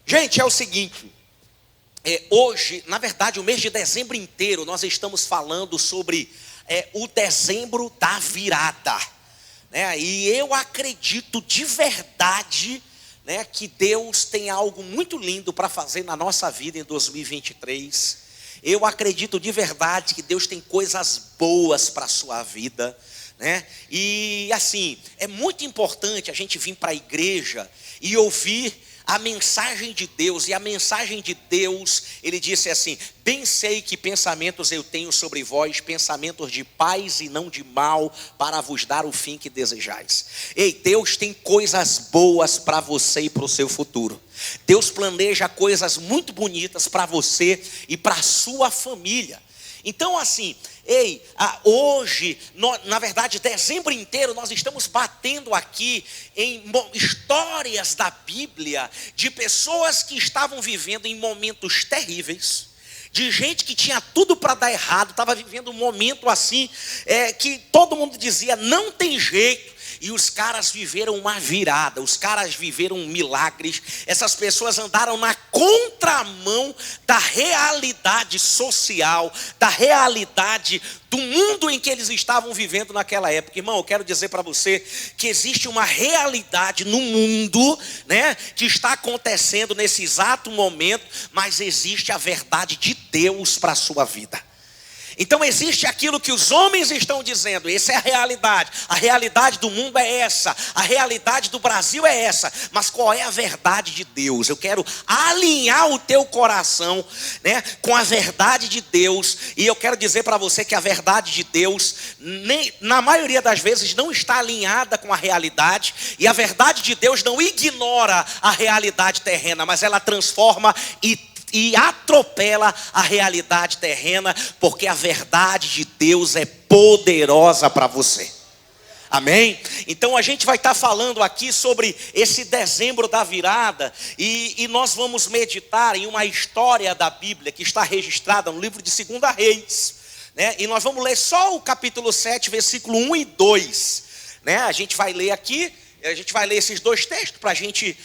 Gente, é o seguinte, hoje, na verdade, o mês de dezembro inteiro, nós estamos falando sobre o dezembro da virada, né? E eu acredito de verdade, né, que Deus tem algo muito lindo para fazer na nossa vida em 2023. Eu acredito de verdade que Deus tem coisas boas para a sua vida, né? E assim, é muito importante a gente vir para a igreja e ouvir a mensagem de Deus. E a mensagem de Deus, ele disse assim: bem sei que pensamentos eu tenho sobre vós, pensamentos de paz e não de mal, para vos dar o fim que desejais. Ei, Deus tem coisas boas para você e para o seu futuro. Deus planeja coisas muito bonitas para você e para a sua família. Então assim, hoje, na verdade, dezembro inteiro, nós estamos batendo aqui em histórias da Bíblia, de pessoas que estavam vivendo em momentos terríveis, de gente que tinha tudo para dar errado, estava vivendo um momento assim, que todo mundo dizia, não tem jeito. E os caras viveram uma virada, os caras viveram milagres. Essas pessoas andaram na contramão da realidade social, da realidade do mundo em que eles estavam vivendo naquela época. Irmão, eu quero dizer para você que existe uma realidade no mundo, né, que está acontecendo nesse exato momento, mas existe a verdade de Deus para a sua vida. Então existe aquilo que os homens estão dizendo, essa é a realidade do mundo é essa, a realidade do Brasil é essa, mas qual é a verdade de Deus? Eu quero alinhar o teu coração, né, com a verdade de Deus, e eu quero dizer para você que a verdade de Deus, na maioria das vezes, não está alinhada com a realidade, e a verdade de Deus não ignora a realidade terrena, mas ela transforma e atropela a realidade terrena, porque a verdade de Deus é poderosa para você. Amém? Então a gente vai estar falando aqui sobre esse dezembro da virada, e nós vamos meditar em uma história da Bíblia que está registrada no livro de 2 Reis, né? E nós vamos ler só o capítulo 7, versículo 1 e 2, né? A gente vai ler aqui. A gente vai ler esses dois textos para a gente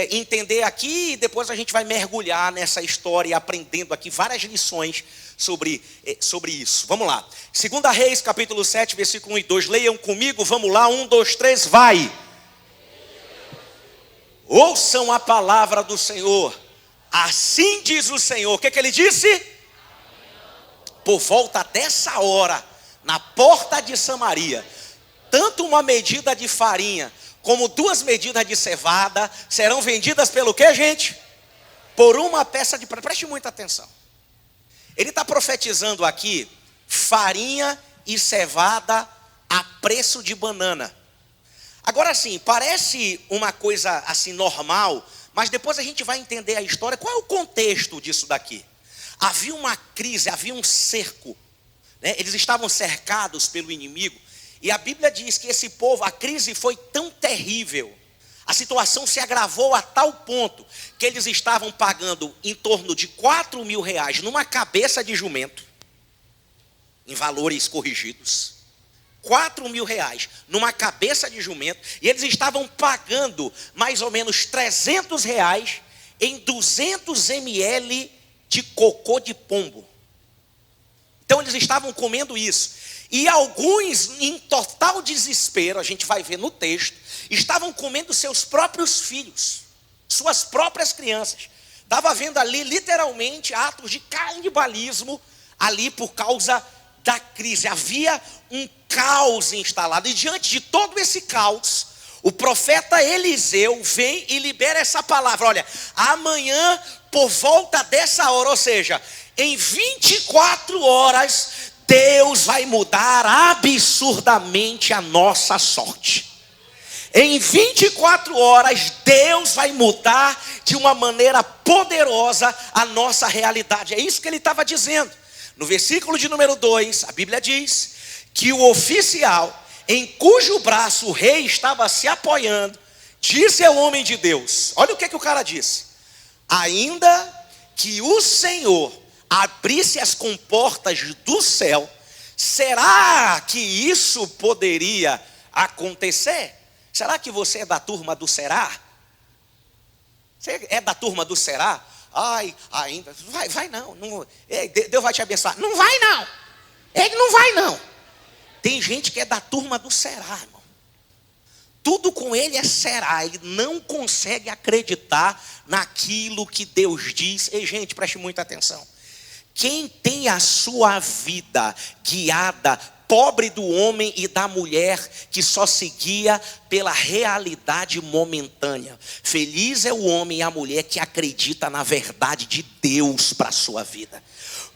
entender aqui, e depois a gente vai mergulhar nessa história, aprendendo aqui várias lições sobre isso. Vamos lá. 2 Reis, capítulo 7, versículo 1 e 2. Leiam comigo, vamos lá, 1, 2, 3, vai. Ouçam a palavra do Senhor. Assim diz o Senhor. O que ele disse? Por volta dessa hora, na porta de Samaria, tanto uma medida de farinha como 2 medidas de cevada serão vendidas pelo quê, gente? Por uma peça de prata. Preste muita atenção. Ele está profetizando aqui farinha e cevada a preço de banana. Agora sim, parece uma coisa assim normal, mas depois a gente vai entender a história. Qual é o contexto disso daqui? Havia uma crise, havia um cerco, né? Eles estavam cercados pelo inimigo. E a Bíblia diz que esse povo, a crise foi tão terrível, a situação se agravou a tal ponto, que eles estavam pagando em torno de 4 mil reais numa cabeça de jumento, em valores corrigidos, 4 mil reais numa cabeça de jumento, e eles estavam pagando mais ou menos 300 reais em 200 ml de cocô de pombo. Então eles estavam comendo isso. E alguns, em total desespero, a gente vai ver no texto, estavam comendo seus próprios filhos, suas próprias crianças. Estava havendo ali literalmente atos de canibalismo ali por causa da crise. Havia um caos instalado. E diante de todo esse caos, o profeta Eliseu vem e libera essa palavra. Olha, amanhã por volta dessa hora, ou seja, em 24 horas, Deus vai mudar absurdamente a nossa sorte. Em 24 horas, Deus vai mudar de uma maneira poderosa a nossa realidade. É isso que ele estava dizendo. No versículo de número 2, a Bíblia diz que o oficial, em cujo braço o rei estava se apoiando, disse ao homem de Deus, olha o que o cara disse: ainda que o Senhor abrisse as comportas do céu, será que isso poderia acontecer? Será que você é da turma do será? Você é da turma do será? Ai, ainda. Vai não. Deus vai te abençoar. Não vai não. Ele não vai não. Tem gente que é da turma do será, irmão. Tudo com ele é será. Ele não consegue acreditar naquilo que Deus diz. Ei, gente, preste muita atenção. Quem tem a sua vida guiada, pobre do homem e da mulher que só se guia pela realidade momentânea. Feliz é o homem e a mulher que acredita na verdade de Deus para a sua vida.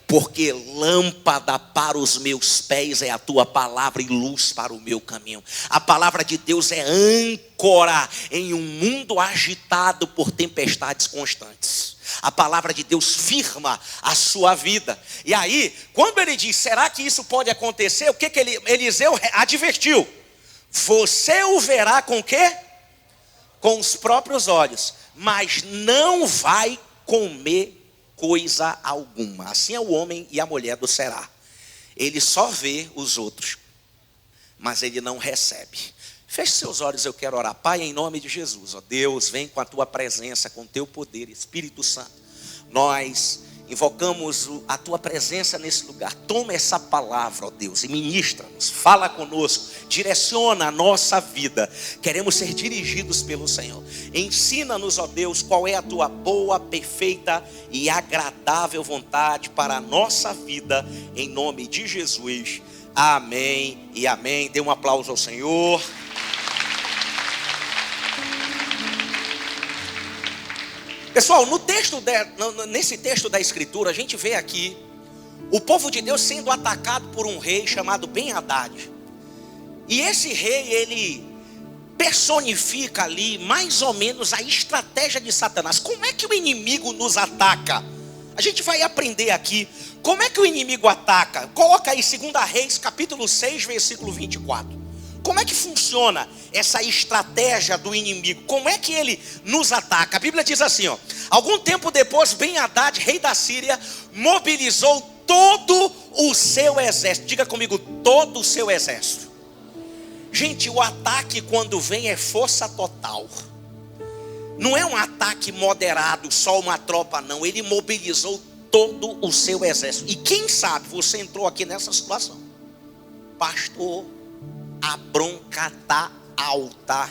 Porque lâmpada para os meus pés é a tua palavra e luz para o meu caminho. A palavra de Deus é âncora em um mundo agitado por tempestades constantes. A palavra de Deus firma a sua vida. E aí, quando ele diz, será que isso pode acontecer? O que Eliseu advertiu? Você o verá com o quê? Com os próprios olhos, mas não vai comer coisa alguma. Assim é o homem e a mulher do será. Ele só vê os outros, mas ele não recebe. Feche seus olhos, eu quero orar. Pai, em nome de Jesus, ó Deus, vem com a tua presença, com o teu poder, Espírito Santo. Nós invocamos a tua presença nesse lugar. Toma essa palavra, ó Deus, e ministra-nos, fala conosco, direciona a nossa vida. Queremos ser dirigidos pelo Senhor. Ensina-nos, ó Deus, qual é a tua boa, perfeita e agradável vontade para a nossa vida, em nome de Jesus. Amém e amém. Dê um aplauso ao Senhor. Pessoal, nesse texto da Escritura, a gente vê aqui o povo de Deus sendo atacado por um rei chamado Ben-Hadad. E esse rei, ele personifica ali mais ou menos a estratégia de Satanás. Como é que o inimigo nos ataca? A gente vai aprender aqui. Como é que o inimigo ataca? Coloca aí 2 Reis, capítulo 6, versículo 24. Como é que funciona essa estratégia do inimigo? Como é que ele nos ataca? A Bíblia diz assim, ó. Algum tempo depois, Ben-Hadad, rei da Síria, mobilizou todo o seu exército. Diga comigo, todo o seu exército. Gente, o ataque quando vem é força total. Não é um ataque moderado, só uma tropa não. Ele mobilizou todo o seu exército. E quem sabe você entrou aqui nessa situação. Pastor, a bronca tá alta.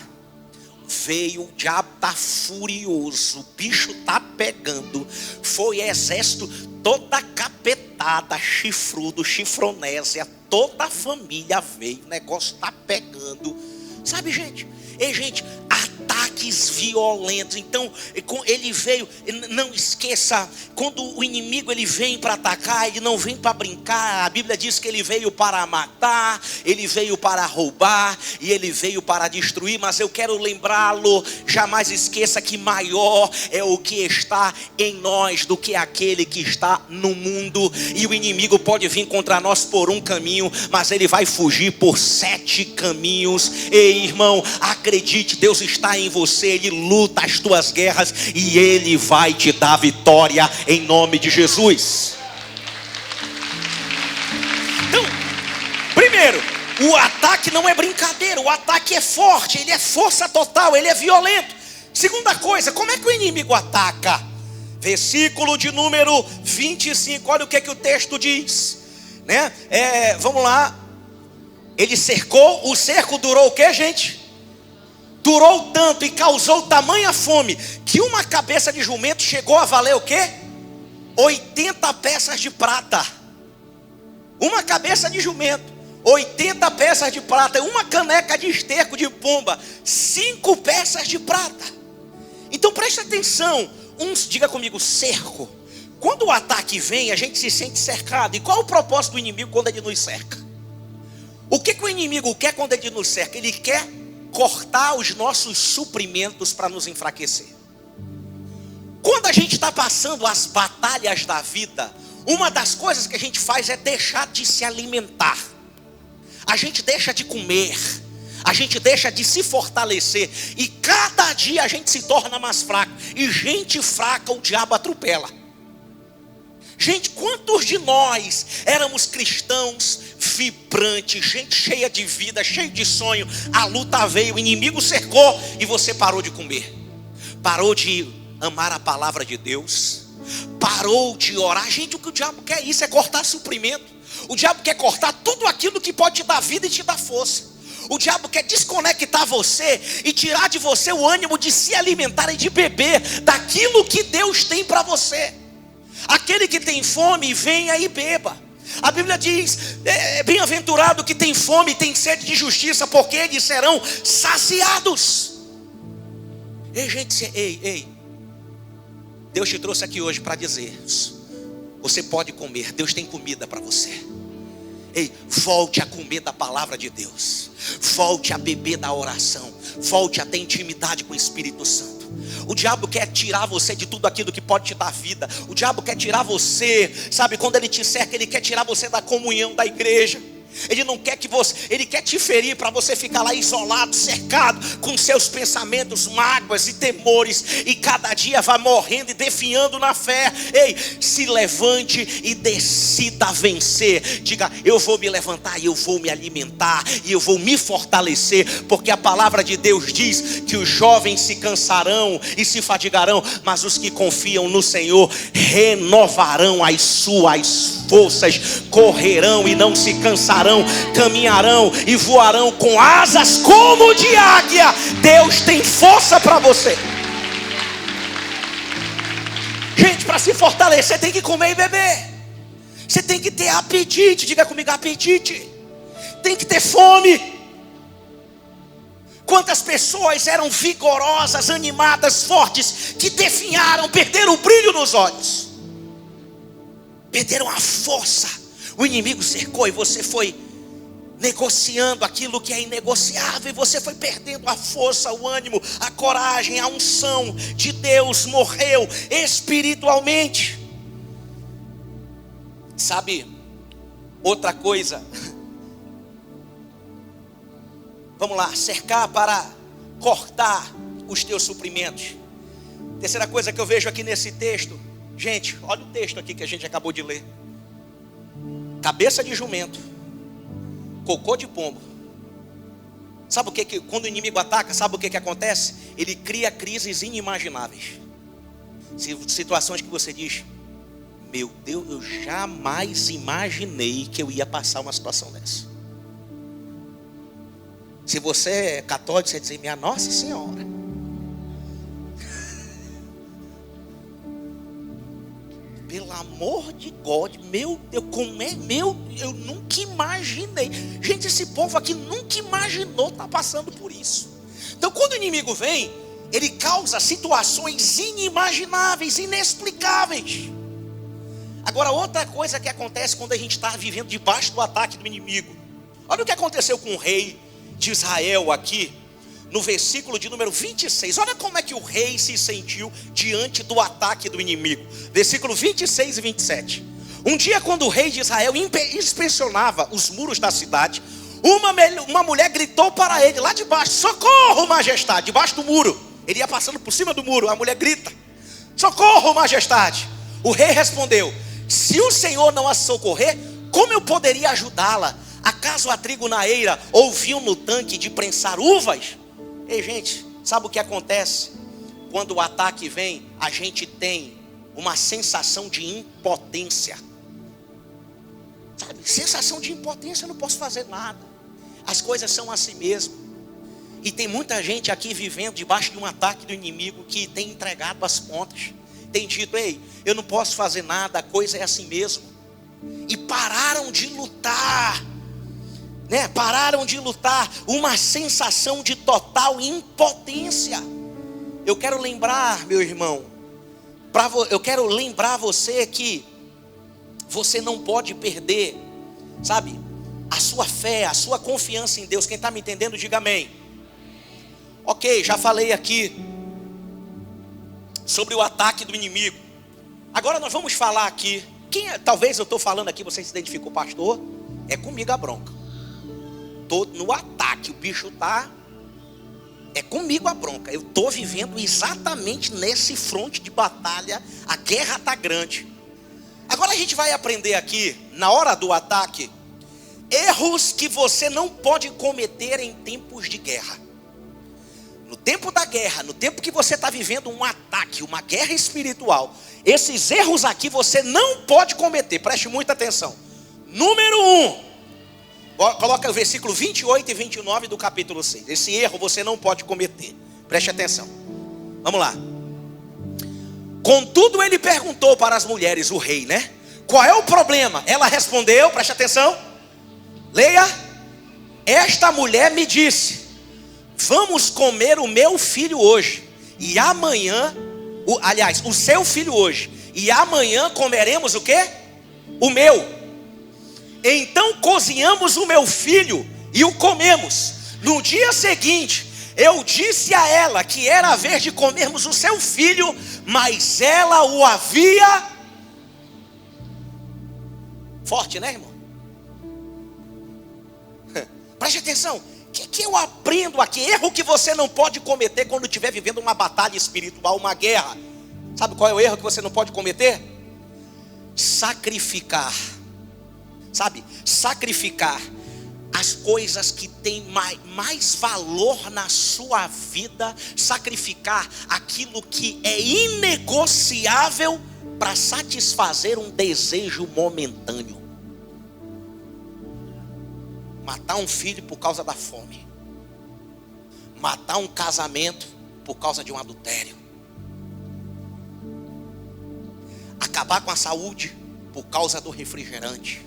Veio, o diabo tá furioso, o bicho tá pegando. Foi exército, toda capetada, chifrudo, chifronésia, toda a família veio, o negócio tá pegando. Sabe, gente? Ei, gente, ataques violentos. Então, ele veio, não esqueça, quando o inimigo ele vem para atacar, ele não vem para brincar. A Bíblia diz que ele veio para matar, ele veio para roubar e ele veio para destruir. Mas eu quero lembrá-lo, jamais esqueça que maior é o que está em nós do que aquele que está no mundo. E o inimigo pode vir contra nós por um caminho, mas ele vai fugir por 7 caminhos. Ei, irmão, acredite, Deus está em você, Ele luta as tuas guerras e Ele vai te dar vitória em nome de Jesus. Então, primeiro, o ataque não é brincadeira, o ataque é forte, ele é força total, ele é violento. Segunda coisa, como é que o inimigo ataca? Versículo de número 25, olha o que o texto diz, né? Vamos lá. Ele cercou, o cerco durou o que, gente? Durou tanto e causou tamanha fome que uma cabeça de jumento chegou a valer o quê? 80 peças de prata. Uma cabeça de jumento, 80 peças de prata. Uma caneca de esterco de pomba, 5 peças de prata. Então preste atenção. Diga comigo, cerco. Quando o ataque vem, a gente se sente cercado. E qual é o propósito do inimigo quando ele nos cerca? O que o inimigo quer quando ele nos cerca? Ele quer cortar os nossos suprimentos para nos enfraquecer. Quando a gente está passando as batalhas da vida, uma das coisas que a gente faz é deixar de se alimentar. A gente deixa de comer, a gente deixa de se fortalecer, e cada dia a gente se torna mais fraco. E gente fraca o diabo atropela. Gente, quantos de nós éramos cristãos vibrantes, gente cheia de vida, cheio de sonho? A luta veio, o inimigo cercou e você parou de comer, parou de amar a palavra de Deus, parou de orar. Gente, o que o diabo quer isso, é cortar suprimento. O diabo quer cortar tudo aquilo que pode te dar vida e te dar força. O diabo quer desconectar você e tirar de você o ânimo de se alimentar e de beber daquilo que Deus tem para você. Aquele que tem fome, venha e beba. A Bíblia diz, bem-aventurado que tem fome e tem sede de justiça, porque eles serão saciados. Ei, gente, ei. Deus te trouxe aqui hoje para dizer, você pode comer, Deus tem comida para você. Ei, volte a comer da palavra de Deus. Volte a beber da oração. Volte a ter intimidade com o Espírito Santo. O diabo quer tirar você de tudo aquilo que pode te dar vida. O diabo quer tirar você, sabe, quando ele te cerca, ele quer tirar você da comunhão da igreja. Ele não quer que você, ele quer te ferir para você ficar lá isolado, cercado com seus pensamentos, mágoas e temores, e cada dia vai morrendo e definhando na fé. Ei, se levante e decida vencer. Diga, eu vou me levantar e eu vou me alimentar e eu vou me fortalecer, porque a palavra de Deus diz que os jovens se cansarão e se fadigarão, mas os que confiam no Senhor renovarão as suas forças, correrão e não se cansarão, caminharão e voarão com asas como de águia. Deus tem força para você. Gente, para se fortalecer tem que comer e beber. Você tem que ter apetite. Diga comigo, apetite. Tem que ter fome. Quantas pessoas eram vigorosas, animadas, fortes, que definharam, perderam o brilho nos olhos, perderam a força. O inimigo cercou e você foi negociando aquilo que é inegociável, e você foi perdendo a força, o ânimo, a coragem, a unção de Deus morreu espiritualmente. Sabe, outra coisa, vamos lá, cercar para cortar os teus suprimentos. Terceira coisa que eu vejo aqui nesse texto, gente, olha o texto aqui que a gente acabou de ler. Cabeça de jumento, cocô de pombo. Sabe o que quando o inimigo ataca, sabe o que acontece? Ele cria crises inimagináveis. Situações que você diz, meu Deus, eu jamais imaginei que eu ia passar uma situação dessa. Se você é católico, você diz, minha Nossa Senhora. Pelo amor de God, meu Deus, como é meu, eu nunca imaginei. Gente, esse povo aqui nunca imaginou estar passando por isso. Então quando o inimigo vem, ele causa situações inimagináveis, inexplicáveis. Agora, outra coisa que acontece quando a gente está vivendo debaixo do ataque do inimigo. Olha o que aconteceu com o rei de Israel aqui, no versículo de número 26, olha como é que o rei se sentiu diante do ataque do inimigo. Versículo 26 e 27. Um dia, quando o rei de Israel inspecionava os muros da cidade, uma mulher gritou para ele lá de baixo, socorro, majestade, debaixo do muro. Ele ia passando por cima do muro, a mulher grita, socorro, majestade. O rei respondeu, se o Senhor não a socorrer, como eu poderia ajudá-la? Acaso há trigo na eira ou vinho no tanque de prensar uvas? Ei, gente, sabe o que acontece? Quando o ataque vem, a gente tem uma sensação de impotência. Sabe, sensação de impotência, eu não posso fazer nada. As coisas são assim mesmo. E tem muita gente aqui vivendo debaixo de um ataque do inimigo que tem entregado as pontas. Tem dito, ei, eu não posso fazer nada, a coisa é assim mesmo. E pararam de lutar. Pararam de lutar, uma sensação de total impotência. Eu quero lembrar, meu irmão, eu quero lembrar você que você não pode perder, sabe, a sua fé, a sua confiança em Deus. Quem está me entendendo, diga amém. Ok, já falei aqui sobre o ataque do inimigo. Agora nós vamos falar aqui, talvez eu estou falando aqui, você se identificou, pastor, é comigo a bronca. Estou no ataque, o bicho é comigo a bronca. Eu estou vivendo exatamente nesse fronte de batalha, a guerra está grande. Agora a gente vai aprender aqui, na hora do ataque, erros que você não pode cometer em tempos de guerra. No tempo da guerra, no tempo que você está vivendo um ataque, uma guerra espiritual, esses erros aqui você não pode cometer. Preste muita atenção. Número 1, coloca o versículo 28 e 29 do capítulo 6. Esse erro você não pode cometer. Preste atenção. Vamos lá. Contudo ele perguntou para as mulheres, o rei, né? Qual é o problema? Ela respondeu, preste atenção. Leia. Esta mulher me disse: vamos comer o meu filho hoje, e amanhã, o seu filho hoje, e amanhã comeremos o quê? O meu. Então cozinhamos o meu filho e o comemos. No dia seguinte, eu disse a ela que era a vez de comermos o seu filho, mas ela o havia... Forte, né, irmão? Preste atenção. O que eu aprendo aqui? Erro que você não pode cometer quando estiver vivendo uma batalha espiritual, uma guerra. Sabe qual é o erro que você não pode cometer? Sacrificar. Sabe? Sacrificar as coisas que têm mais valor na sua vida. Sacrificar aquilo que é inegociável para satisfazer um desejo momentâneo. Matar um filho por causa da fome. Matar um casamento por causa de um adultério. Acabar com a saúde por causa do refrigerante.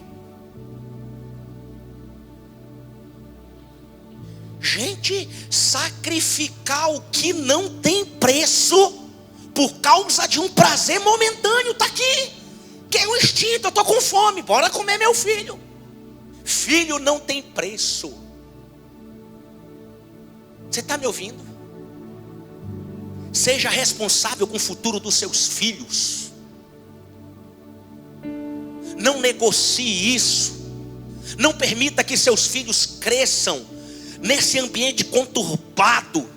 Gente, sacrificar o que não tem preço por causa de um prazer momentâneo, está aqui. Que é o instinto, eu estou com fome, bora comer meu filho. Filho não tem preço. Você está me ouvindo? Seja responsável com o futuro dos seus filhos. Não negocie isso. Não permita que seus filhos cresçam nesse ambiente conturbado,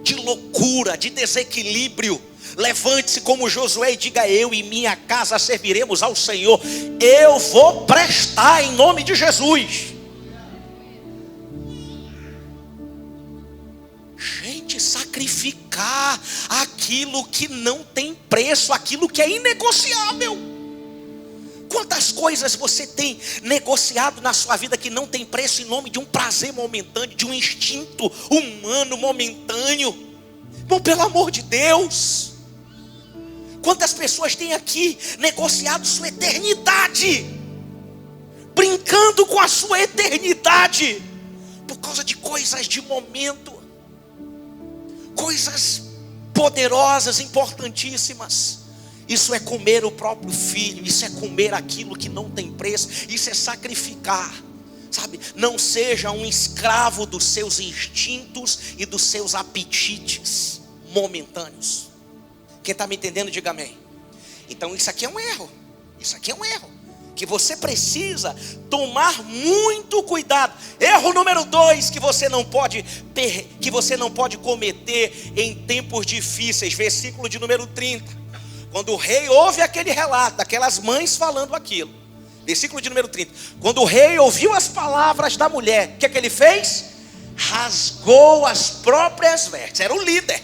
de loucura, de desequilíbrio. Levante-se como Josué e diga: eu e minha casa serviremos ao Senhor. Eu vou prestar em nome de Jesus. Gente, sacrificar aquilo que não tem preço, aquilo que é inegociável. Quantas coisas você tem negociado na sua vida que não tem preço em nome de um prazer momentâneo, de um instinto humano momentâneo? Bom, pelo amor de Deus. Quantas pessoas têm aqui negociado sua eternidade, brincando com a sua eternidade, por causa de coisas de momento, coisas poderosas, importantíssimas. Isso é comer o próprio filho, isso é comer aquilo que não tem preço, isso é sacrificar, sabe? Não seja um escravo dos seus instintos e dos seus apetites momentâneos. Quem está me entendendo, diga amém. Então isso aqui é um erro, isso aqui é um erro, que você precisa tomar muito cuidado. Erro número 2, que você não pode cometer em tempos difíceis, versículo de número 30. Quando o rei ouve aquele relato, daquelas mães falando aquilo. Versículo de número 30. Quando o rei ouviu as palavras da mulher, o que é que ele fez? Rasgou as próprias vestes. Era o líder.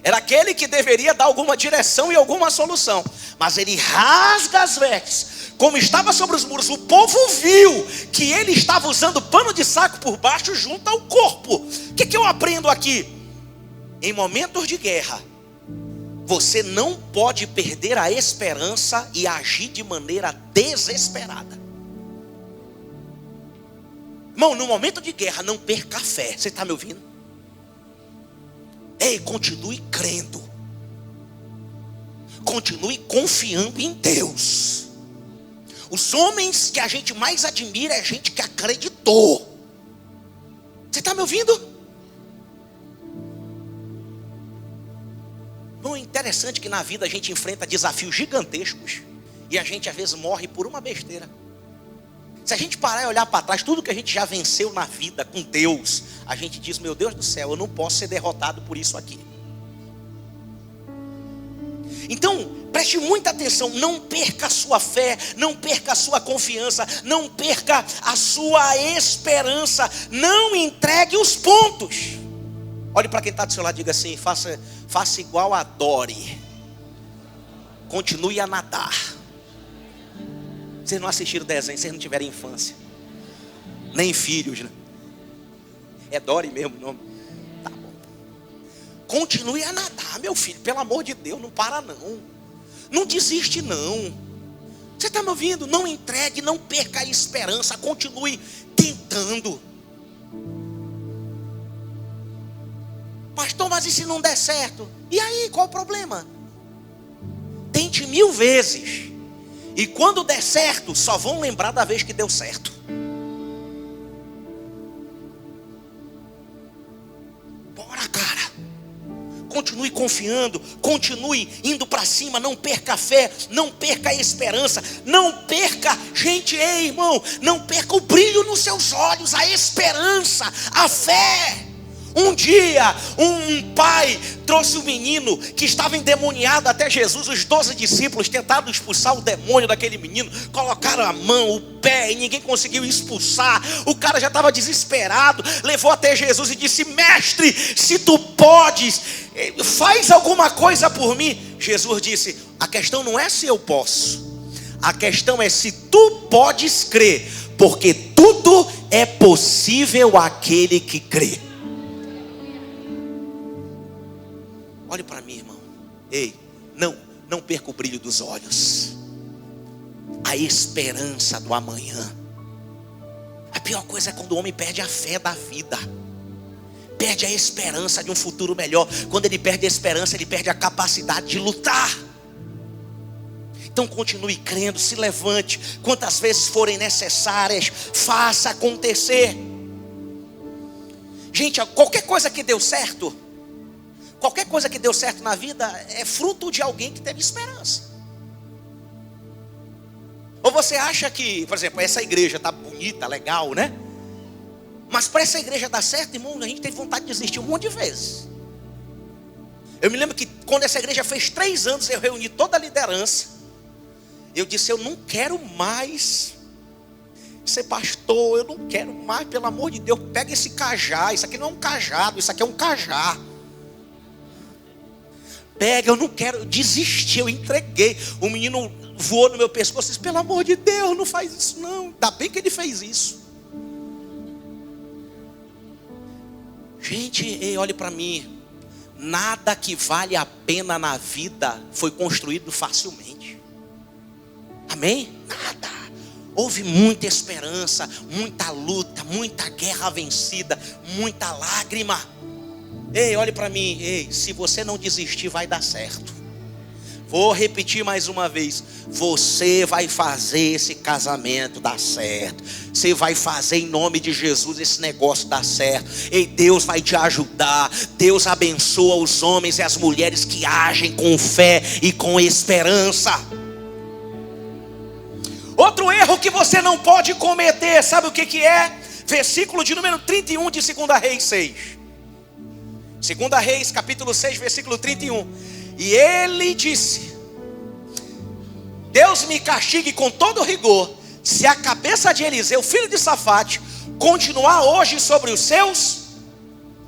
Era aquele que deveria dar alguma direção e alguma solução. Mas ele rasga as vestes. Como estava sobre os muros, o povo viu que ele estava usando pano de saco por baixo junto ao corpo. O que eu aprendo aqui? Em momentos de guerra, você não pode perder a esperança e agir de maneira desesperada. Irmão, no momento de guerra, não perca a fé. Você está me ouvindo? Ei, continue crendo. Continue confiando em Deus. Os homens que a gente mais admira é a gente que acreditou. Você está me ouvindo? Bom, é interessante que na vida a gente enfrenta desafios gigantescos e a gente às vezes morre por uma besteira. Se a gente parar e olhar para trás, tudo que a gente já venceu na vida com Deus, a gente diz: meu Deus do céu, eu não posso ser derrotado por isso aqui. Então, preste muita atenção, não perca a sua fé, não perca a sua confiança, não perca a sua esperança, não entregue os pontos. Olhe para quem está do seu lado e diga assim: faça igual a Dory. Continue a nadar. Vocês não assistiram o desenho, vocês não tiveram infância. Nem filhos, né? É Dory mesmo o nome. Tá bom. Continue a nadar, meu filho. Pelo amor de Deus, não para não. Não desiste não. Você está me ouvindo? Não entregue, não perca a esperança. Continue tentando. Pastor, mas e se não der certo? E aí, qual o problema? Tente 1000 vezes. E quando der certo, só vão lembrar da vez que deu certo. Bora, cara. Continue confiando, continue indo para cima, não perca a fé, não perca a esperança, não perca, gente, ei irmão, não perca o brilho nos seus olhos, a esperança, a fé. Um dia, um pai trouxe um menino que estava endemoniado até Jesus. Os 12 discípulos tentaram expulsar o demônio daquele menino. Colocaram a mão, o pé e ninguém conseguiu expulsar. O cara já estava desesperado. Levou até Jesus e disse: mestre, se tu podes, faz alguma coisa por mim. Jesus disse: a questão não é se eu posso. A questão é se tu podes crer. Porque tudo é possível àquele que crê. Olhe para mim, irmão. Ei, não perca o brilho dos olhos. A esperança do amanhã. A pior coisa é quando o homem perde a fé da vida. Perde a esperança de um futuro melhor. Quando ele perde a esperança, ele perde a capacidade de lutar. Então continue crendo, se levante. Quantas vezes forem necessárias, faça acontecer. Gente, qualquer coisa que deu certo, qualquer coisa que deu certo na vida é fruto de alguém que teve esperança. Ou você acha que, por exemplo, essa igreja está bonita, legal, né? Mas para essa igreja dar certo, irmão, a gente teve vontade de desistir um monte de vezes. Eu me lembro que quando essa igreja fez 3 anos, eu reuni toda a liderança. Eu disse: eu não quero mais ser pastor, eu não quero mais, pelo amor de Deus, pega esse cajá. Isso aqui não é um cajado, isso aqui é um cajá. Pega, eu não quero. Eu desisti, eu entreguei. O menino voou no meu pescoço e disse: pelo amor de Deus, não faz isso não. Ainda bem que ele fez isso. Gente, ei, olhe para mim. Nada que vale a pena na vida foi construído facilmente. Amém? Nada. Houve muita esperança, muita luta, muita guerra vencida, muita lágrima. Ei, olhe para mim. Ei, se você não desistir, vai dar certo. Vou repetir mais uma vez. Você vai fazer esse casamento dar certo. Você vai fazer em nome de Jesus esse negócio dar certo. Ei, Deus vai te ajudar. Deus abençoa os homens e as mulheres que agem com fé e com esperança. Outro erro que você não pode cometer, sabe o que é? Versículo de número 31 de 2 Reis 6. 2 Reis, capítulo 6, versículo 31. E ele disse: Deus me castigue com todo rigor, se a cabeça de Eliseu, filho de Safate, continuar hoje sobre os seus.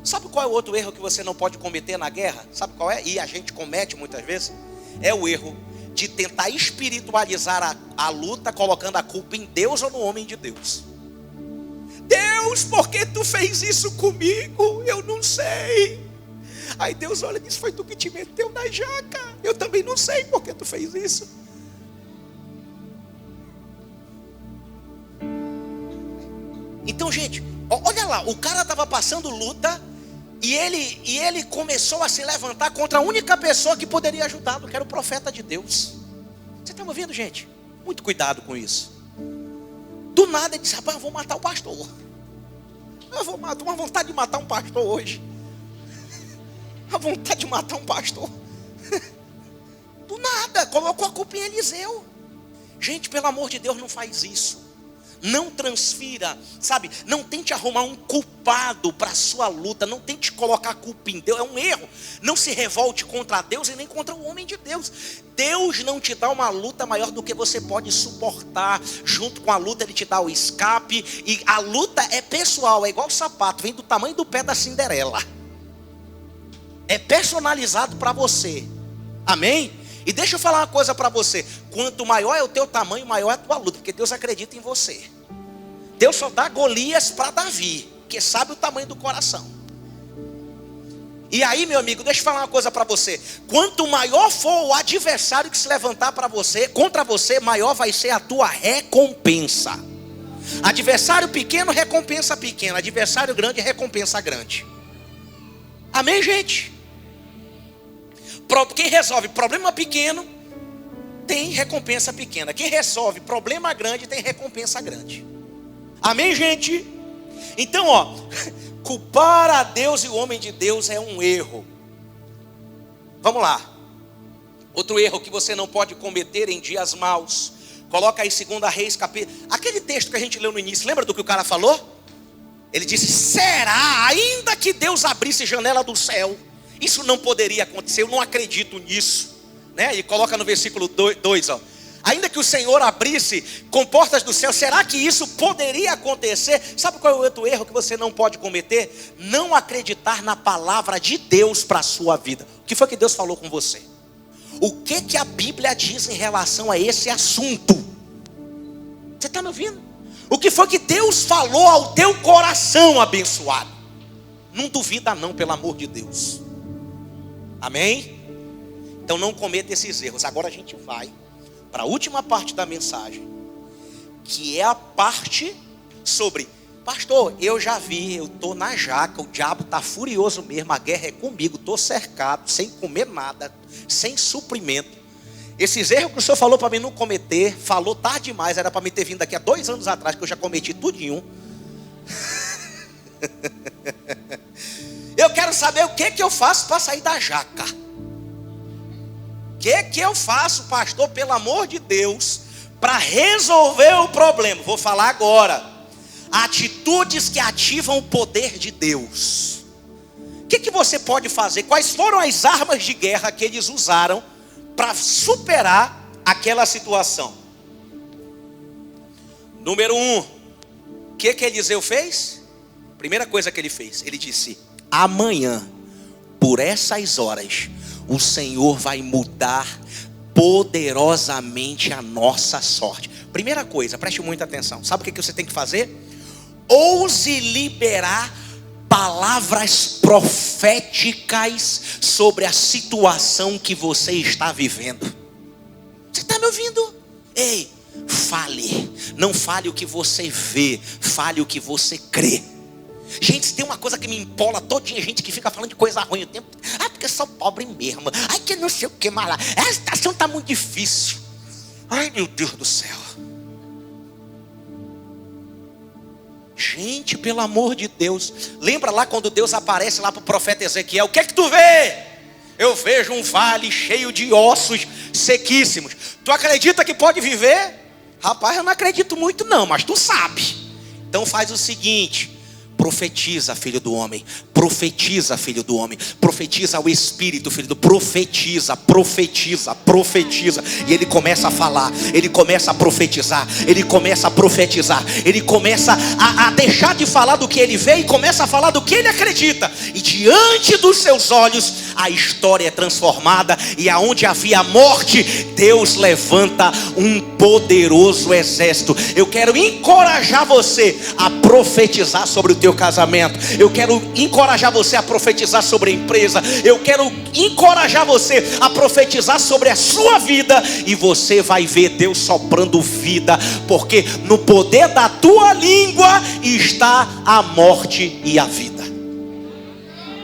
Sabe qual é o outro erro que você não pode cometer na guerra? Sabe qual é? E a gente comete muitas vezes. É o erro de tentar espiritualizar a luta, colocando a culpa em Deus ou no homem de Deus. Deus, por que tu fez isso comigo? Eu não sei. Aí Deus olha e diz: foi tu que te meteu na jaca. Eu também não sei por que tu fez isso. Então, gente, olha lá, o cara estava passando luta e ele começou a se levantar contra a única pessoa que poderia ajudá-lo, que era o profeta de Deus. Você está me ouvindo, gente? Muito cuidado com isso. Do nada ele disse: rapaz, eu vou matar o pastor. Eu vou matar, uma vontade de matar um pastor hoje. A vontade de matar um pastor. Do nada, colocou a culpa em Eliseu. Gente, pelo amor de Deus, não faz isso. Não transfira, sabe? Não tente arrumar um culpado para a sua luta. Não tente colocar a culpa em Deus. É um erro. Não se revolte contra Deus e nem contra o homem de Deus. Deus não te dá uma luta maior do que você pode suportar. Junto com a luta Ele te dá o escape. E a luta é pessoal, é igual o sapato, vem do tamanho do pé da Cinderela. é personalizado para você. Amém? E deixa eu falar uma coisa para você. Quanto maior é o teu tamanho, maior é a tua luta. Porque Deus acredita em você. Deus só dá Golias para Davi, que sabe o tamanho do coração. E aí, meu amigo, deixa eu falar uma coisa para você. Quanto maior for o adversário que se levantar para você, contra você, maior vai ser a tua recompensa. Adversário pequeno, recompensa pequena. Adversário grande, recompensa grande. Amém, gente? Quem resolve problema pequeno tem recompensa pequena. Quem resolve problema grande tem recompensa grande. Amém, gente? Então, culpar a Deus e o homem de Deus é um erro. Vamos lá. Outro erro que você não pode cometer em dias maus. Coloca aí 2 Reis capítulo. Aquele texto que a gente leu no início, lembra do que o cara falou? Ele disse: será, ainda que Deus abrisse janela do céu, isso não poderia acontecer, eu não acredito nisso, né? E coloca no versículo 2, ainda que o Senhor abrisse com portas do céu, será que isso poderia acontecer? Sabe qual é o outro erro que você não pode cometer? Não acreditar na palavra de Deus para a sua vida. O que foi que Deus falou com você? O que a Bíblia diz em relação a esse assunto? Você está me ouvindo? O que foi que Deus falou ao teu coração, abençoado? Não duvida não, pelo amor de Deus. Amém? Então não cometa esses erros. Agora a gente vai para a última parte da mensagem, que é a parte sobre: pastor, eu já vi, eu estou na jaca, o diabo está furioso mesmo, a guerra é comigo, estou cercado, sem comer nada, sem suprimento. Esses erros que o senhor falou para mim não cometer, falou tarde demais, era para mim ter vindo daqui a 2 anos atrás, que eu já cometi tudinho. Eu quero saber o que eu faço para sair da jaca. O que eu faço, pastor, pelo amor de Deus, para resolver o problema? Vou falar agora. Atitudes que ativam o poder de Deus. O que você pode fazer? Quais foram as armas de guerra que eles usaram para superar aquela situação? Número 1, o que Eliseu fez? Primeira coisa que ele fez, ele disse: amanhã, por essas horas, o Senhor vai mudar poderosamente a nossa sorte. Primeira coisa, preste muita atenção. Sabe o que você tem que fazer? Ouse liberar palavras proféticas sobre a situação que você está vivendo. Você está me ouvindo? Ei, fale. Não fale o que você vê, fale o que você crê. Gente, se tem uma coisa que me empola todinha, gente que fica falando de coisa ruim o tempo. Porque eu sou pobre mesmo. Ai, que não sei o que mais lá. Essa situação está muito difícil. Ai, meu Deus do céu. Gente, pelo amor de Deus. Lembra lá quando Deus aparece lá para o profeta Ezequiel? O que é que tu vê? Eu vejo um vale cheio de ossos sequíssimos. Tu acredita que pode viver? Rapaz, eu não acredito muito não, mas tu sabe. Então faz o seguinte: profetiza, filho do homem. Profetiza, filho do homem. Profetiza o Espírito, filho do... Profetiza. E ele começa a falar. Ele começa a profetizar. Ele começa a profetizar. Ele começa a deixar de falar do que ele vê e começa a falar do que ele acredita. E diante dos seus olhos, a história é transformada. E aonde havia morte, Deus levanta um poderoso exército. Eu quero encorajar você a profetizar sobre o teu casamento. Eu quero encorajar você a profetizar sobre a empresa. Eu quero encorajar você a profetizar sobre a sua vida. E você vai ver Deus soprando vida, porque no poder da tua língua está a morte e a vida.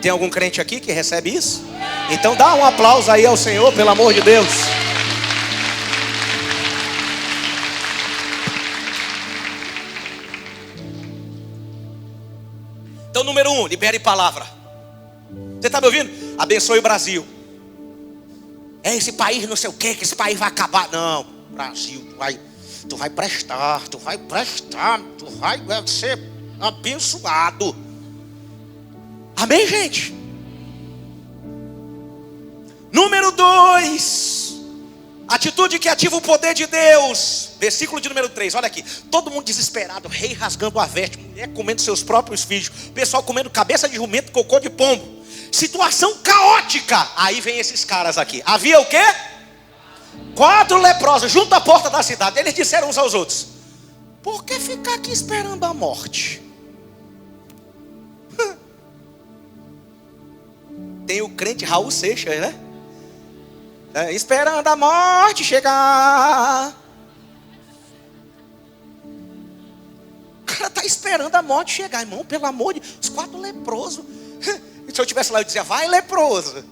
Tem algum crente aqui que recebe isso? Então dá um aplauso aí ao Senhor, pelo amor de Deus. Então, número 1, libere palavra. Você está me ouvindo? Abençoe o Brasil. É esse país não sei o que esse país vai acabar. Não, Brasil, tu vai prestar, tu vai ser abençoado. Amém, gente? Número 2, atitude que ativa o poder de Deus. Versículo de número 3, olha aqui. Todo mundo desesperado, rei rasgando a veste, mulher comendo seus próprios filhos, pessoal comendo cabeça de jumento, cocô de pombo. Situação caótica. Aí vem esses caras aqui. Havia o quê? 4 leprosos junto à porta da cidade. Eles disseram uns aos outros: por que ficar aqui esperando a morte? Tem o crente Raul Seixas, né? Esperando a morte chegar. O cara está esperando a morte chegar, irmão. Pelo amor de Deus, os 4 leprosos. Se eu estivesse lá, eu dizia: vai, leproso.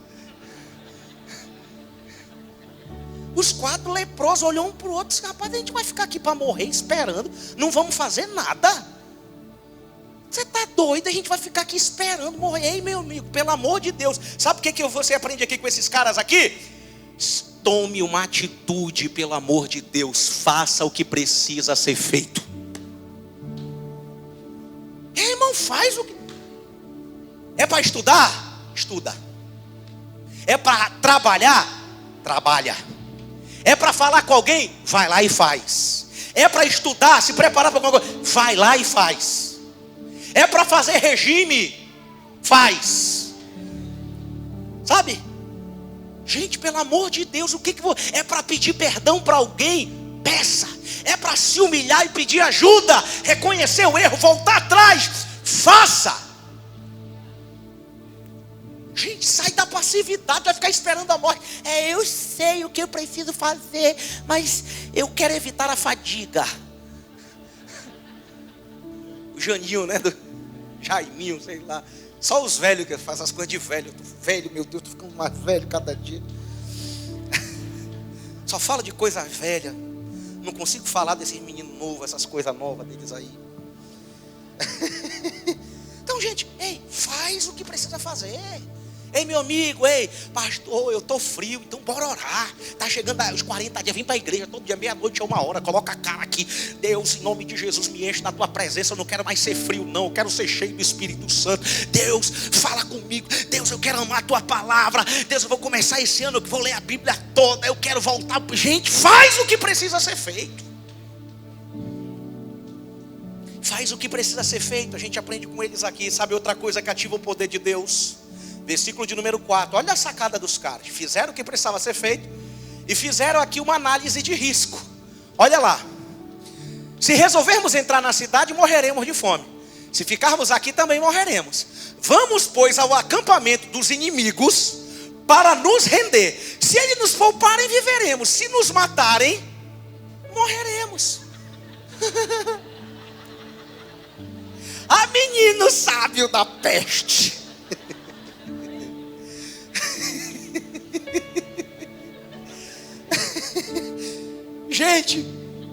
Os 4 leprosos olham um para o outro e dizem: rapaz, a gente vai ficar aqui para morrer esperando, não vamos fazer nada. Você está doido? A gente vai ficar aqui esperando morrer. Ei, meu amigo, pelo amor de Deus. Sabe o que você aprende aqui com esses caras aqui? Tome uma atitude, pelo amor de Deus. Faça o que precisa ser feito. Ei, irmão, faz o que... É para estudar? Estuda. É para trabalhar? Trabalha. É para falar com alguém? Vai lá e faz. É para estudar, se preparar para alguma coisa? Vai lá e faz. É para fazer regime? Faz. Sabe? Gente, pelo amor de Deus, o que é para pedir perdão para alguém? Peça. É para se humilhar e pedir ajuda, reconhecer o erro, voltar atrás, faça. Gente, sai da passividade, vai ficar esperando a morte. Eu sei o que eu preciso fazer, mas eu quero evitar a fadiga. O Janinho, né? Do Jaiminho, sei lá. Só os velhos que fazem as coisas de velho. Eu tô velho, meu Deus, tô ficando mais velho cada dia. Só fala de coisa velha. Não consigo falar desses meninos novos, essas coisas novas deles aí. Então, gente, ei, faz o que precisa fazer. Ei, meu amigo, ei, pastor, eu estou frio, então bora orar. Está chegando os 40 dias, vem para a igreja todo dia, meia-noite ou 1h, coloca a cara aqui. Deus, em nome de Jesus, me enche da tua presença. Eu não quero mais ser frio, não, eu quero ser cheio do Espírito Santo. Deus, fala comigo. Deus, eu quero amar a tua palavra. Deus, eu vou começar esse ano, eu vou ler a Bíblia toda. Eu quero voltar. Gente, faz o que precisa ser feito. Faz o que precisa ser feito. A gente aprende com eles aqui. Sabe outra coisa que ativa o poder de Deus? Versículo de número 4, olha a sacada dos caras. Fizeram o que precisava ser feito e fizeram aqui uma análise de risco. Olha lá: se resolvermos entrar na cidade, morreremos de fome. Se ficarmos aqui, também morreremos. Vamos, pois, ao acampamento dos inimigos para nos render. Se eles nos pouparem, viveremos. Se nos matarem, morreremos. Ah, menino sábio da peste. Gente,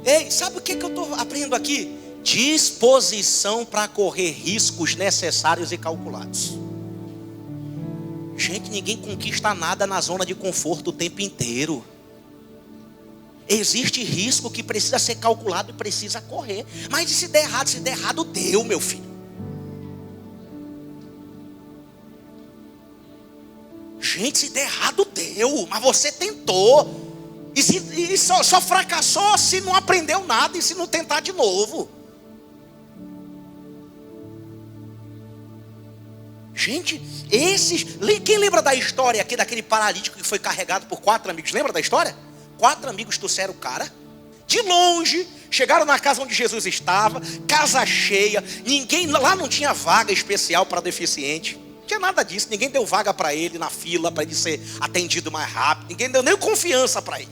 ei, sabe o que eu estou aprendendo aqui? Disposição para correr riscos necessários e calculados. Gente, ninguém conquista nada na zona de conforto o tempo inteiro. Existe risco que precisa ser calculado e precisa correr. Mas e se der errado? Se der errado, deu, meu filho. Gente, se der errado, deu. Mas você tentou. E só fracassou se não aprendeu nada e se não tentar de novo. Gente, quem lembra da história aqui daquele paralítico que foi carregado por 4 amigos? Lembra da história? 4 amigos trouxeram o cara de longe, chegaram na casa onde Jesus estava, casa cheia, ninguém lá, não tinha vaga especial para deficiente. Não tinha nada disso, ninguém deu vaga para ele na fila, para ele ser atendido mais rápido. Ninguém deu nem confiança para ele.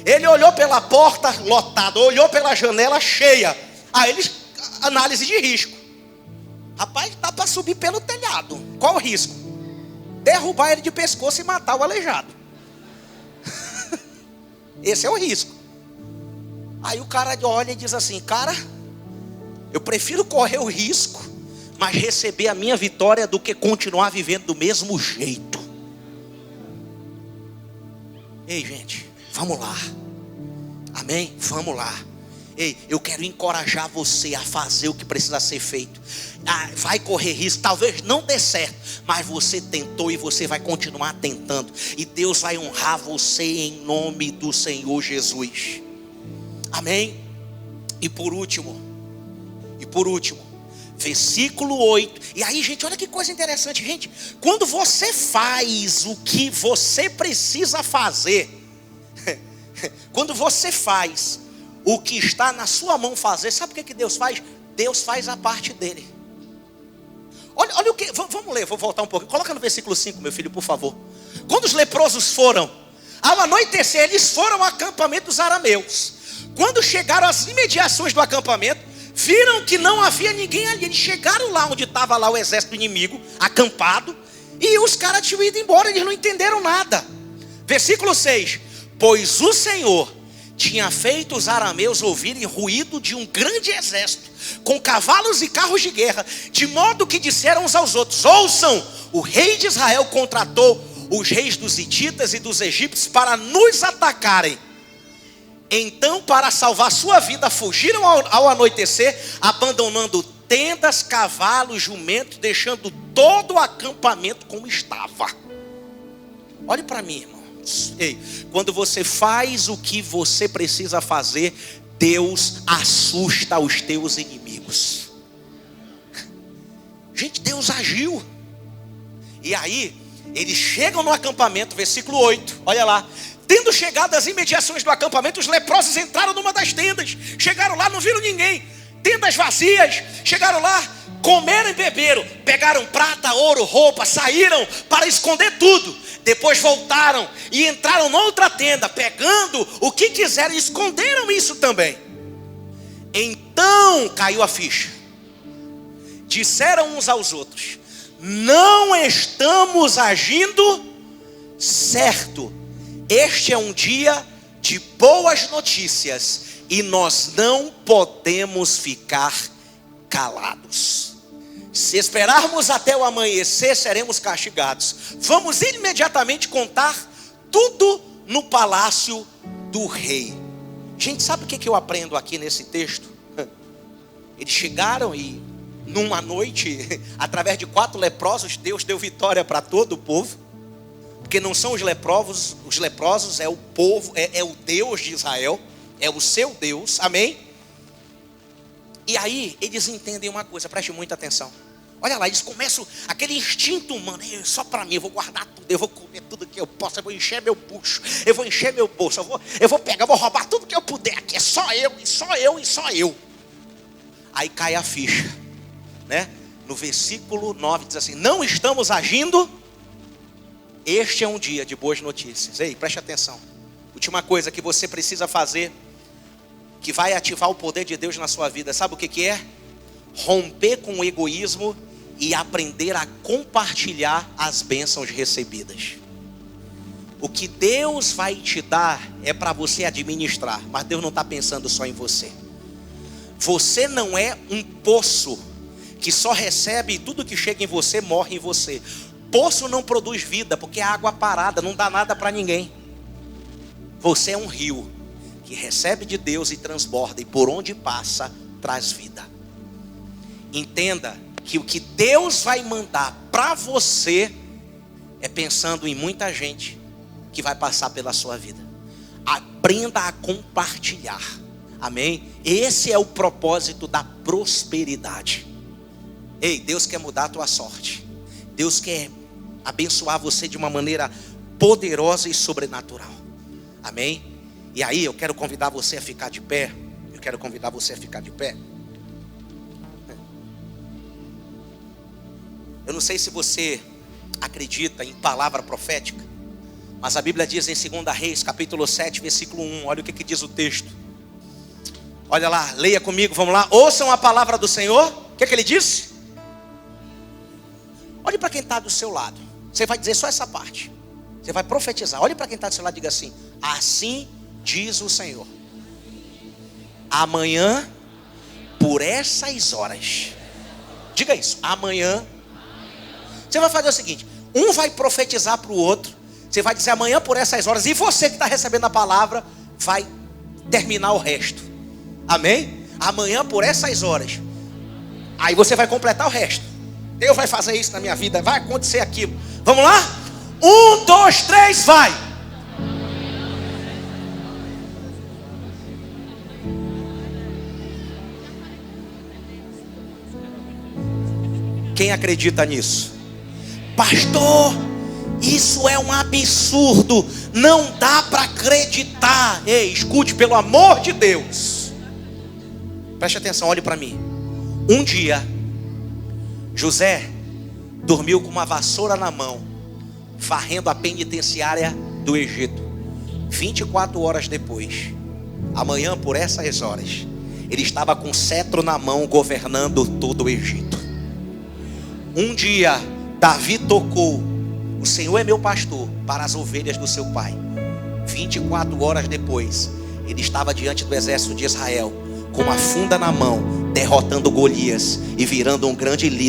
Ele olhou pela porta lotada, olhou pela janela cheia. Aí eles, análise de risco. Rapaz, dá para subir pelo telhado. Qual o risco? Derrubar ele de pescoço e matar o aleijado. Esse é o risco. Aí o cara olha e diz assim: cara, eu prefiro correr o risco, mas receber a minha vitória, do que continuar vivendo do mesmo jeito. Ei, gente, vamos lá. Amém? Vamos lá. Ei, eu quero encorajar você a fazer o que precisa ser feito. Vai correr risco, talvez não dê certo, mas você tentou e você vai continuar tentando. E Deus vai honrar você em nome do Senhor Jesus. Amém? E por último, versículo 8. E aí, gente, olha que coisa interessante, gente. Quando você faz o que você precisa fazer, quando você faz o que está na sua mão fazer, sabe o que Deus faz? Deus faz a parte dele. Olha o que, vamos ler, vou voltar um pouquinho. Coloca no versículo 5, meu filho, por favor. Quando os leprosos foram, ao anoitecer, eles foram ao acampamento dos arameus. Quando chegaram às imediações do acampamento, viram que não havia ninguém ali. Eles chegaram lá onde estava lá o exército inimigo, acampado, e os caras tinham ido embora, eles não entenderam nada. Versículo 6. Pois o Senhor tinha feito os arameus ouvirem ruído de um grande exército, com cavalos e carros de guerra, de modo que disseram uns aos outros: ouçam, o rei de Israel contratou os reis dos hititas e dos egípcios para nos atacarem. Então, para salvar sua vida, fugiram ao anoitecer, abandonando tendas, cavalos, jumentos, deixando todo o acampamento como estava. Olhe para mim, irmão. Ei, quando você faz o que você precisa fazer, Deus assusta os teus inimigos. Gente, Deus agiu. E aí, eles chegam no acampamento, versículo 8, olha lá. Tendo chegado às imediações do acampamento, os leprosos entraram numa das tendas. Chegaram lá, não viram ninguém. Tendas vazias. Chegaram lá, comeram e beberam. Pegaram prata, ouro, roupa, saíram para esconder tudo. Depois voltaram e entraram noutra tenda, pegando o que quiseram e esconderam isso também. Então caiu a ficha. Disseram uns aos outros: não estamos agindo certo. Este é um dia de boas notícias e nós não podemos ficar calados. Se esperarmos até o amanhecer, seremos castigados. Vamos imediatamente contar tudo no palácio do rei. Gente, sabe o que eu aprendo aqui nesse texto? Eles chegaram e numa noite, através de 4 leprosos, Deus deu vitória para todo o povo. Porque não são os leprosos é o povo, é o Deus de Israel, é o seu Deus, amém? E aí eles entendem uma coisa, preste muita atenção. Olha lá, eles começam aquele instinto humano: só para mim, eu vou guardar tudo, eu vou comer tudo que eu posso, eu vou encher meu bucho, eu vou encher meu bolso, eu vou pegar, eu vou roubar tudo que eu puder aqui, é só eu, e só eu, e só eu. Aí cai a ficha, né? No versículo 9 diz assim: não estamos agindo. Este é um dia de boas notícias. Ei, preste atenção. Última coisa que você precisa fazer, que vai ativar o poder de Deus na sua vida, sabe o que é? Romper com o egoísmo e aprender a compartilhar as bênçãos recebidas. O que Deus vai te dar é para você administrar, mas Deus não está pensando só em você. Você não é um poço que só recebe e tudo que chega em você morre em você. Poço não produz vida, porque é água parada, não dá nada para ninguém. Você é um rio que recebe de Deus e transborda, e por onde passa, traz vida. Entenda que o que Deus vai mandar para você é pensando em muita gente que vai passar pela sua vida. Aprenda a compartilhar, amém? Esse é o propósito da prosperidade. Ei, Deus quer mudar a tua sorte. Deus quer abençoar você de uma maneira poderosa e sobrenatural. Amém? E aí eu quero convidar você a ficar de pé. Eu quero convidar você a ficar de pé. Eu não sei se você acredita em palavra profética, mas a Bíblia diz em 2 Reis, capítulo 7, versículo 1. Olha o que diz o texto. Olha lá, leia comigo, vamos lá. Ouçam a palavra do Senhor. O que ele disse? Olhe para quem está do seu lado. Você vai dizer só essa parte. Você vai profetizar. Olhe para quem está do seu lado e diga assim: assim diz o Senhor. Amanhã, por essas horas. Diga isso. Amanhã. Você vai fazer o seguinte: um vai profetizar para o outro. Você vai dizer amanhã por essas horas. E você que está recebendo a palavra vai terminar o resto. Amém? Amanhã por essas horas. Aí você vai completar o resto. Deus vai fazer isso na minha vida, vai acontecer aquilo. Vamos lá? 1, 2, 3, vai. Quem acredita nisso? Pastor, isso é um absurdo, não dá para acreditar. Ei, escute, pelo amor de Deus, preste atenção, olhe para mim. Um dia, José dormiu com uma vassoura na mão, varrendo a penitenciária do Egito. 24 horas depois, amanhã por essas horas, ele estava com cetro na mão, governando todo o Egito. Um dia, Davi tocou: o Senhor é meu pastor, para as ovelhas do seu pai. 24 horas depois, ele estava diante do exército de Israel, com uma funda na mão, derrotando Golias e virando um grande líder